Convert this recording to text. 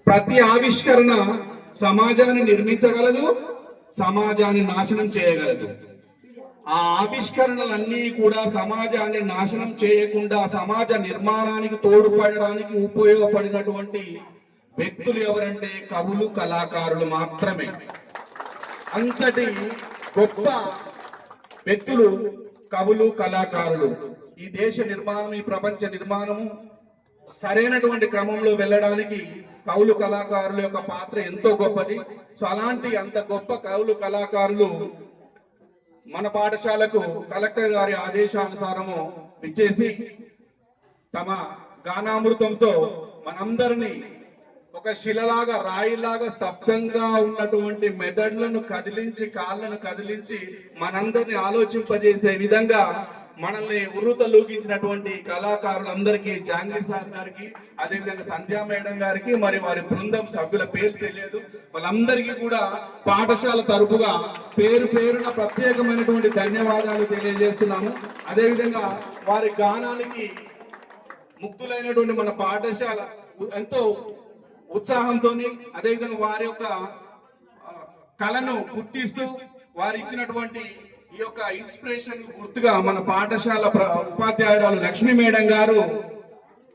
ప్రతి ఆవిష్కరణ సమాజాన్ని నిర్మించగలదు, సమాజాన్ని నాశనం చేయగలదు. ఆ ఆవిష్కరణలన్నీ కూడా సమాజాన్ని నాశనం చేయకుండా సమాజ నిర్మాణానికి తోడ్పడడానికి ఉపయోగపడినటువంటి వ్యక్తులు ఎవరంటే కవులు, కళాకారులు మాత్రమే. అంతటి గొప్ప వ్యక్తులు కవులు, కళాకారులు. ఈ దేశ నిర్మాణం, ఈ ప్రపంచ నిర్మాణము సరైనటువంటి క్రమంలో వెళ్ళడానికి కవులు, కళాకారుల యొక్క పాత్ర ఎంతో గొప్పది. సో అలాంటి అంత గొప్ప కవులు, కళాకారులు మన పాఠశాలకు కలెక్టర్ గారి ఆదేశానుసారము ఇచ్చేసి తమ గానామృతంతో మనందరినీ ఒక శిలలాగా, రాయిలాగా స్తబ్దంగా ఉన్నటువంటి మెదడులను కదిలించి, కాళ్ళను కదిలించి మనందరినీ ఆలోచింపజేసే విధంగా మనల్ని ఉర్రూతలూగించినటువంటి కళాకారులందరికీ, జాంగీర్ సార్ గారికి, అదేవిధంగా సంధ్యా మేడం గారికి, మరి వారి బృందం సభ్యుల పేరు తెలియదు, వాళ్ళందరికీ కూడా పాఠశాల తరపుగా పేరు పేరున ప్రత్యేకమైనటువంటి ధన్యవాదాలు తెలియజేస్తున్నాము. అదేవిధంగా వారి గానానికి ముక్తులైనటువంటి మన పాఠశాల ఎంతో ఉత్సాహంతో, అదేవిధంగా వారి యొక్క కళను గుర్తిస్తూ వారు ఇచ్చినటువంటి ఈ యొక్క ఇన్స్పిరేషన్ గుర్తుగా మన పాఠశాల ఉపాధ్యాయురాలు లక్ష్మీ మేడం గారు